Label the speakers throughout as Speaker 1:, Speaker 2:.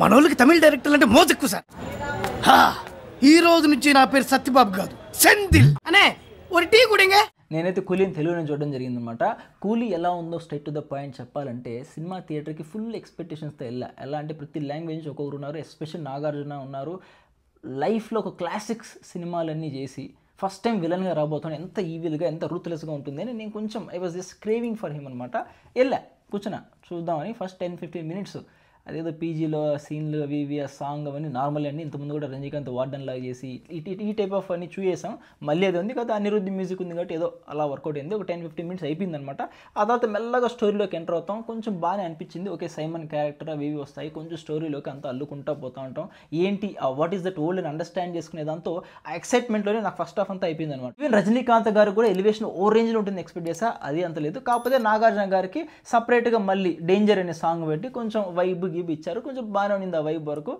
Speaker 1: మనోళ్ళకి తమిళ డైరెక్టర్లు అంటే మోజెక్కువ సార్. ఈ రోజు నుంచి నా పేరు సత్యబాబు కాదు, సెందిల్ అనే ఒక టీ కుడింగే.
Speaker 2: నేనైతే కూలీని తెలుగులో చూడడం జరిగిందనమాట. కూలీ ఎలా ఉందో స్ట్రైట్ టు ద పాయింట్ చెప్పాలంటే సినిమా థియేటర్కి ఫుల్ ఎక్స్పెక్టేషన్స్తో ఎలా అంటే ప్రతి లాంగ్వేజ్ నుంచి ఒక్కొక్కరు ఉన్నారు. ఎస్పెషల్ నాగార్జున ఉన్నారు. లైఫ్లో ఒక క్లాసిక్స్ సినిమాలన్నీ చేసి ఫస్ట్ టైం విలన్గా రాబోతున్నాను, ఎంత ఈవిల్గా ఎంత రూత్లెస్గా ఉంటుంది అని నేను కొంచెం I was just craving for him అనమాట. కూర్చున్నా చూద్దామని ఫస్ట్ 10-15 minutes అదేదో పీజీలో సీన్లు అవి ఇవి ఆ సాంగ్ అవన్నీ నార్మల్ అన్నీ ఇంతకుముందు కూడా రజనీకాంత్ వార్డన్ లాగా చేసి ఈ టైప్ ఆఫ్ అన్ని చూసేసాం. మళ్ళీ అది ఉంది కదా అనిరుద్ధి మ్యూజిక్ ఉంది కాబట్టి ఏదో అలా వర్కౌట్ అయింది. ఒక 10-15 minutes అయిపోయింది అనమాట. ఆ తర్వాత మెల్లగా స్టోరీలోకి ఎంటర్ అవుతాం. కొంచెం బాగానే అనిపించింది. ఓకే సైమన్ క్యారెక్టర్ అవి ఇవి వస్తాయి, కొంచెం స్టోరీలోకి అంతా అల్లుకుంటూ పోతూ ఉంటాం. ఏంటి వాట్ ఈస్ దట్ ఓల్డ్ అని అండర్స్టాండ్ చేసుకునే దాంతో ఆ ఎక్సైట్మెంట్లోనే నాకు ఫస్ట్ హాఫ్ అంతా అయిపోయింది అనమాట. ఈవెన్ రజనీకాంత్ గారు కూడా ఎలివేషన్ ఓ రేంజ్లో ఉంటుంది ఎక్స్పెక్ట్ చేసా, అది అంత లేదు. కాకపోతే నాగార్జున గారికి సపరేట్గా మళ్ళీ డేంజర్ అనే సాంగ్ పెట్టి కొంచెం వైబ్ గిబ్ ఇచ్చారు. కొంచెం బాగానే ఉండింది ఆ వైబ్ వరకు.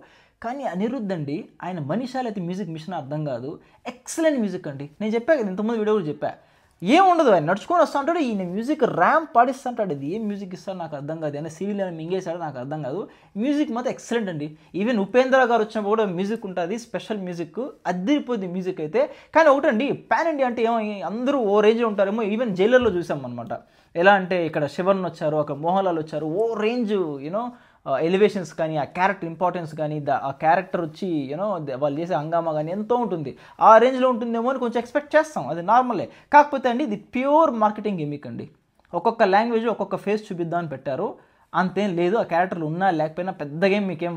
Speaker 2: కానీ అనిరుద్ధ్ అండి ఆయన మనీషాలు అయితే మ్యూజిక్ మిషన్ అర్థం కాదు. ఎక్సలెంట్ మ్యూజిక్ అండి. నేను చెప్పా కదా ఇంతకుముందు వీడియో కూడా చెప్పా, ఏముండదు ఆయన నడుచుకొని వస్తూ ఉంటాడు, ఈయన మ్యూజిక్ ర్యాంప్ పాడిస్తుంటాడు. ఇది ఏం మ్యూజిక్ ఇస్తాడు నాకు అర్థం కాదు, ఆయన సీరియల్ అని మింగేశాడు నాకు అర్థం కాదు. మ్యూజిక్ మాత్రం ఎక్సలెంట్ అండి. ఈవెన్ ఉపేంద్ర గారు వచ్చినప్పుడు కూడా మ్యూజిక్ ఉంటుంది, స్పెషల్ మ్యూజిక్ అదిరిపోద్ది మ్యూజిక్ అయితే. కానీ ఒకటండి పాన్ ఇండియా అంటే ఏమో అందరూ ఓ రేంజ్లో ఉంటారేమో. ఈవెన్ జైలర్లో చూసాం అనమాట. ఎలా అంటే ఇక్కడ శివన్ వచ్చారు, అక్కడ మోహన్ లాల్ వచ్చారు, ఓ రేంజ్ యూనో ఎలివేషన్స్ కానీ ఆ క్యారెక్టర్ ఇంపార్టెన్స్ కానీ ఆ క్యారెక్టర్ వచ్చి యూనో వాళ్ళు చేసే హంగామా కానీ ఎంతో ఉంటుంది. ఆ రేంజ్లో ఉంటుందేమో అని కొంచెం ఎక్స్పెక్ట్ చేస్తాం, అది నార్మలే. కాకపోతే అండి ఇది ప్యూర్ మార్కెటింగ్ గిమిక్ అండి. ఒక్కొక్క లాంగ్వేజ్ ఒక్కొక్క ఫేస్ చూపిద్దామని పెట్టారు, అంతేం లేదు. ఆ క్యారెక్టర్లు ఉన్నా లేకపోయినా పెద్దగా మీకేం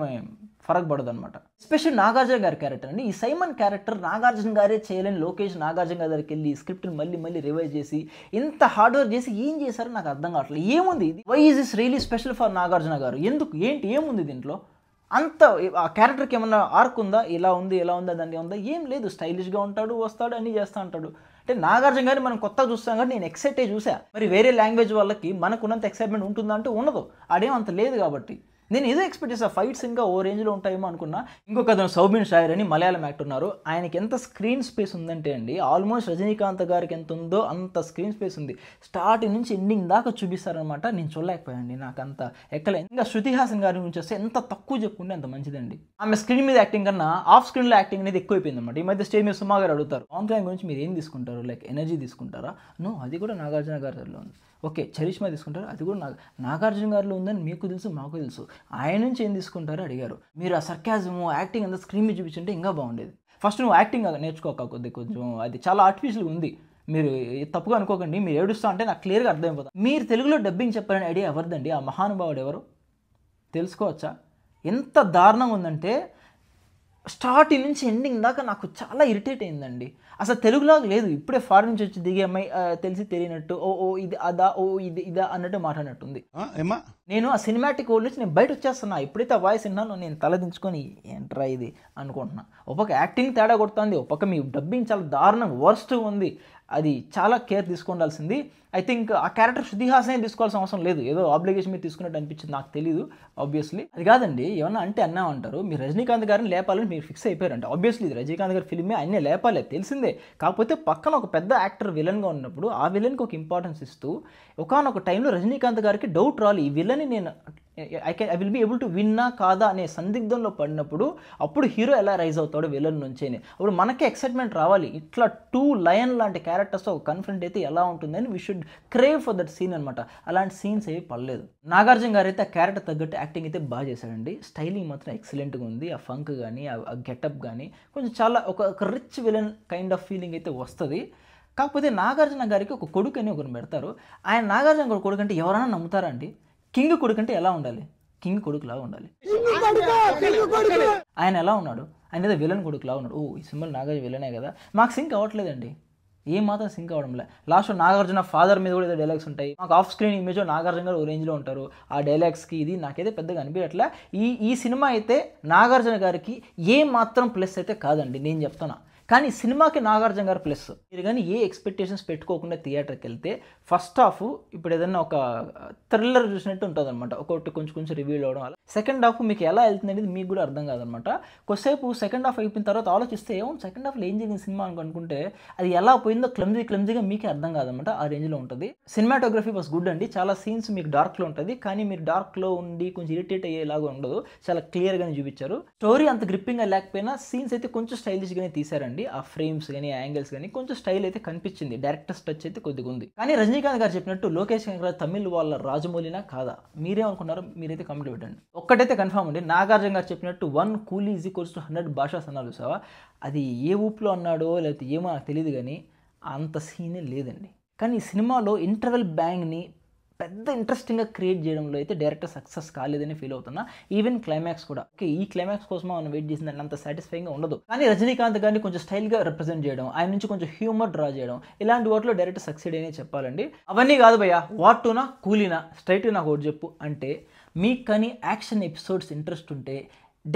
Speaker 2: ఫరక్ పడదు అనమాట. ఎస్పెషల్ నాగార్జున గారి క్యారెక్టర్ అండి. ఈ సైమన్ క్యారెక్టర్ నాగార్జున గారే చేయలేని లోకేష్ నాగార్జున గారి దగ్గరికి వెళ్ళి స్క్రిప్ట్ని మళ్ళీ రివైజ్ చేసి ఇంత హార్డ్ వర్క్ చేసి ఏం చేశారో నాకు అర్థం కావట్లేదు. ఏముంది ఇది, why is this really special for Nagarjuna garu, ఎందుకు ఏంటి ఏముంది దీంట్లో? అంత ఆ క్యారెక్టర్కి ఏమన్నా ఆర్క్ ఉందా, ఇలా ఉంది దాన్ని ఉందా? ఏం లేదు. స్టైలిష్గా ఉంటాడు, వస్తాడు, అన్నీ చేస్తూ ఉంటాడు. అంటే నాగార్జున గారిని మనం కొత్తగా చూస్తాం కాబట్టి నేను ఎక్సైట్ అయ్యి చూసా. మరి వేరే లాంగ్వేజ్ వాళ్ళకి మనకున్నంత ఎక్సైట్మెంట్ ఉంటుందా అంటే ఉండదు. అదేం అంత లేదు. కాబట్టి నేను ఏదో ఎక్స్పెక్ట్ చేస్తాను ఫైట్స్ ఇంకా ఓ రేంజ్లో ఉంటాయేమో అనుకున్నా. ఇంకొక అతను సౌబిన్ షాయర్ అని మలయాళం యాక్టర్ ఉన్నారు. ఆయనకి ఎంత స్క్రీన్ స్పేస్ ఉందంటే అండి ఆల్మోస్ట్ రజనీకాంత్ గారికి ఎంత ఉందో అంత స్క్రీన్ స్పేస్ ఉంది. స్టార్టింగ్ నుంచి ఎండింగ్ దాకా చూపిస్తారనమాట. నేను చూడలేకపోయాను, నాకు అంత ఎక్కలే. ఇంకా శృతి హాసన్ గారి గురించి వస్తే ఎంత తక్కువ చెప్పుకుంటే అంత మంచిదండి. ఆమె స్క్రీన్ మీద యాక్టింగ్ కన్నా ఆఫ్ స్క్రీన్లో యాక్టింగ్ అనేది ఎక్కువైపోయింది అనమాట. ఈ మధ్య స్టేజ్ మీద సుమా గారు అడుగుతారు ఆన్ టైం గురించి మీరు ఏం తీసుకుంటారు, లైక్ ఎనర్జీ తీసుకుంటారా? నో, అది కూడా నాగార్జున గారిలో ఉంది. ఓకే చరిష్మా తీసుకుంటారు, అది కూడా నాగార్జున గారిలో ఉందని మీకు తెలుసు మాకు తెలుసు. ఆయన నుంచి ఏం తీసుకుంటారో అడిగారు. మీరు ఆ సర్కాజము యాక్టింగ్ అంతా స్క్రీన్ మీద చూపించుంటే ఇంకా బాగుండేది. ఫస్ట్ నువ్వు యాక్టింగ్ నేర్చుకోక కొంచెం అది చాలా ఆర్టిఫిషియల్గా ఉంది. మీరు తప్పుగా అనుకోకండి, మీరు ఏడుస్తా అంటే నాకు క్లియర్గా అర్థమైపోతుంది. మీరు తెలుగులో డబ్బింగ్ చెప్పారని ఐడియా ఎవరిదండి? ఆ మహానుభావుడు ఎవరు తెలుసుకోవచ్చా? ఎంత దారుణంగా ఉందంటే స్టార్టింగ్ నుంచి ఎండింగ్ దాకా నాకు చాలా ఇరిటేట్ అయిందండి. అసలు తెలుగులాగా లేదు. ఇప్పుడే ఫారెన్ నుంచి వచ్చి దిగే అమ్మాయి తెలిసి తెలియనట్టు ఓ ఇది అదా ఓ ఇది ఇదా అన్నట్టు మాట్లాడినట్టుంది. నేను ఆ సినిమాటిక్ వరల్డ్ నుంచి నేను బయట వచ్చేస్తున్నా. ఎప్పుడైతే ఆ వాయిస్ విన్నానో నేను తలదించుకొని ఏంట్రా ఇది అనుకుంటున్నా. ఒక పక్క యాక్టింగ్ తేడా కొడుతుంది, ఒక పక్క మీ డబ్బింగ్ చాలా దారుణంగా వర్స్ట్గా ఉంది. అది చాలా కేర్ తీసుకోవాల్సింది. ఐ థింక్ ఆ క్యారెక్టర్ శృతి హాసనే తీసుకోవాల్సిన అవసరం లేదు, ఏదో ఆబ్లిగేషన్ మీరు తీసుకున్నట్టు అనిపించింది. నాకు తెలియదు ఆబ్వియస్లీ. అది కాదండి, ఏమన్నా అంటే అన్నామంటారు. మీరు రజనీకాంత్ గారిని లేపాలని మీరు ఫిక్స్ అయిపోయారంటే ఆబ్వియస్లీ ఇది రజనీకాంత్ గారి ఫిల్మే, అన్నీ లేపాలి తెలిసిందే. కాకపోతే పక్కన ఒక పెద్ద యాక్టర్ విలన్గా ఉన్నప్పుడు ఆ విలన్కి ఒక ఇంపార్టెన్స్ ఇస్తూ ఒకానొక టైంలో రజనీకాంత్ గారికి డౌట్ రాలి, ఈ విలన్ని నేను I will be able to విన్నా కాదా అనే సందిగ్ధంలో పడినప్పుడు అప్పుడు హీరో ఎలా రైజ్ అవుతాడో విలన్ నుంచి అప్పుడు మనకే ఎక్సైట్మెంట్ రావాలి. ఇట్లా 2 లయన్ లాంటి క్యారెక్టర్స్ ఒక కన్ఫ్రంట్ అయితే ఎలా ఉంటుందని we should crave for that scene అనమాట. అలాంటి సీన్స్ ఏవి పడలేదు. నాగార్జున గారు అయితే ఆ క్యారెక్టర్ తగ్గట్టు యాక్టింగ్ అయితే బాగా చేశాడండి. స్టైలింగ్ మాత్రం ఎక్సలెంట్గా ఉంది. ఆ ఫంక్ కానీ ఆ గెటప్ కానీ కొంచెం చాలా ఒక rich villain kind of feeling అయితే వస్తుంది. కాకపోతే నాగార్జున గారికి ఒక కొడుకు అని ఒకరు పెడతారు. ఆయన నాగార్జున గారి కొడుకు అంటే ఎవరైనా నమ్ముతారా అండి? కింగ్ కొడుకు అంటే ఎలా ఉండాలి? కింగ్ కొడుకులాగా ఉండాలి. ఆయన ఎలా ఉన్నాడు? ఆయన ఏదో విలన్ కొడుకులా ఉన్నాడు. ఓ ఈ సింబల్ నాగార్జున విలనే కదా, మాకు సింక్ అవ్వట్లేదండి. ఏం మాత్రం సింక్ అవ్వడంలే. లాస్ట్ నాగార్జున ఫాదర్ మీద కూడా ఏదో డైలాగ్స్ ఉంటాయి. మాకు ఆఫ్ స్క్రీన్ ఇమేజ్ నాగార్జున గారు ఓ రేంజ్లో ఉంటారు. ఆ డైలాగ్స్కి ఇది నాకైతే పెద్దగా అనిపించట్లే. ఈ సినిమా అయితే నాగార్జున గారికి ఏ మాత్రం ప్లస్ అయితే కాదండి. నేను చెప్తున్నా కానీ సినిమాకి నాగార్జున గారు ప్లస్. మీరు కానీ ఏ ఎక్స్పెక్టేషన్స్ పెట్టుకోకుండా థియేటర్కి వెళ్తే ఫస్ట్ హాఫ్ ఇప్పుడు ఏదైనా ఒక థ్రిల్లర్ చూసినట్టు ఉంటుంది అనమాట, ఒకటి కొంచెం కొంచెం రివ్యూలు అవడం వల్ల. సెకండ్ హాఫ్ మీకు ఎలా వెళ్తుంది అనేది మీకు కూడా అర్థం కాదనమాట. కొద్దిసేపు సెకండ్ హాఫ్ అయిపోయిన తర్వాత ఆలోచిస్తే ఏమో సెకండ్ హాఫ్లో ఏం జరిగింది సినిమా అనుకుంటే అది ఎలా పోయిందో క్లమ్జీగా మీకే అర్థం కాదనమాట. ఆ రేంజ్లో ఉంటుంది. సినిమాటోగ్రఫీ వాస్ గుడ్ అండి. చాలా సీన్స్ మీకు డార్క్లో ఉంటుంది, కానీ మీరు డార్క్లో ఉండి కొంచెం ఇరిటేట్ అయ్యేలాగా ఉండదు, చాలా క్లియర్గానే చూపించారు. స్టోరీ అంత గ్రిప్పింగ్గా లేకపోయినా సీన్స్ అయితే కొంచెం స్టైలిష్గానే తీశారండి. ఆ ఫ్రేమ్స్ కానీ యాంగిల్స్ కానీ కొంచెం స్టైల్ అయితే కనిపించింది. డైరెక్టర్స్ టచ్ అయితే కొద్దిగా ఉంది. కానీ రజనీకాంత్ గారు చెప్పినట్టు లోకేష్ కనగరాజ్ తమిళ్ వాళ్ళ రాజమౌళినా కాదా, మీరేమనుకున్నారో మీరైతే కామెంట్ పెట్టండి. ఒక్కటైతే కన్ఫర్మ్ అండి, నాగార్జున గారు చెప్పినట్టు 1 కూలీ ఈజ్ ఈక్వల్స్ టు 100 భాషాస్ అన్నారు చూసావా, అది ఏ ఊపులో అన్నాడో లేకపోతే ఏమో నాకు తెలియదు, కానీ అంత సీనే లేదండి. కానీ ఈ సినిమాలో ఇంటర్వెల్ బ్యాంగ్ని పెద్ద ఇంట్రెస్టింగ్గా క్రియేట్ చేయడంలో అయితే డైరెక్టర్ సక్సెస్ కాలేదని ఫీల్ అవుతున్నా. ఈవెన్ క్లైమాక్స్ కూడా ఓకే, ఈ క్లైమాక్స్ కోసం మనం వెయిట్ చేసిందని అంత సాటిస్ఫైయింగ్గా ఉండదు. కానీ రజనీకాంత్ గారిని కొంచెం స్టైల్గా రిప్రజెంట్ చేయడం, ఆయన నుంచి కొంచెం హ్యూమర్ డ్రా చేయడం, ఇలాంటి వాటిలో డైరెక్టర్ సక్సెడ్ అనే చెప్పాలండి. అవన్నీ కాదు భయ్యా, వాట్ టూనా కూలీనా స్ట్రైట్గా నాకు ఒకటి చెప్పు అంటే, మీకు కానీ యాక్షన్ ఎపిసోడ్స్ ఇంట్రెస్ట్ ఉంటే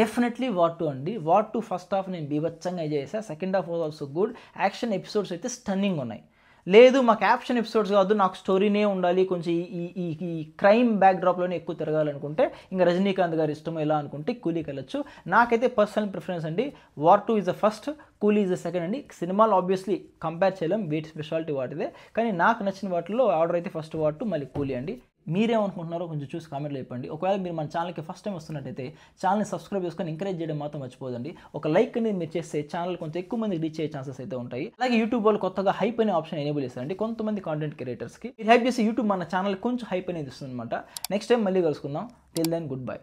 Speaker 2: డెఫినెట్లీ వాట్ టూ అండి. వాట్ టూ ఫస్ట్ హాఫ్ నేను బీభత్సంగా ఎంజాయ్ చేశాను. Second half was also good. Action episodes అయితే స్టన్నింగ్ ఉన్నాయి. లేదు మాకు యాక్షన్ ఎపిసోడ్స్ కాదు, నాకు స్టోరీనే ఉండాలి, కొంచెం ఈ క్రైమ్ బ్యాక్డ్రాప్లోనే ఎక్కువ తిరగాలనుకుంటే ఇంకా రజనీకాంత్ గారి ఇష్టం ఎలా అనుకుంటే కూలీకి వెళ్ళొచ్చు. నాకైతే పర్సనల్ ప్రిఫరెన్స్ అండి, వార్ 2 ఈజ్ ద ఫస్ట్, కూలీ ఈజ్ ద సెకండ్ అండి. సినిమాలు ఆబ్వియస్లీ కంపేర్ చేయలేం, వెయిట్ స్పెషాలిటీ వాటిదే, కానీ నాకు నచ్చిన వాటిలో ఆర్డర్ అయితే ఫస్ట్ వార్ 2 మళ్ళీ కూలీ అండి. మీరేమనుకుంటున్నారో కొంచెం చూసి కామెంట్లో చెప్పండి. ఒకవేళ మీరు మన ఛానల్కి ఫస్ట్ టైం వస్తున్నట్టయితే ఛానల్ని సబ్స్క్రైబ్ చేసుకొని ఎంకరేజ్ చేయడం మాత్రం మర్చిపోదండి. ఒక లైక్ అనేది మీరు చేస్తే ఛానల్ కొంచెం ఎక్కువ మందికి రీచ్ అయ్యే ఛాన్సెస్ అయితే ఉంటాయి. అలాగే యూట్యూబ్ వాళ్ళు కొత్తగా హైప్ అనే ఆప్షన్ ఎనేబుల్ చేస్తారండి కొంతమంది కాంటెంట్ క్రియేటర్స్కి. మీరు హైప్ చేసి యూట్యూబ్ మన ఛానల్ కొంచెం హైప్ అనేది ఇస్తుంది అనమాట. నెక్స్ట్ టైం మళ్ళీ కలుసుకుందాం. Till then good bye.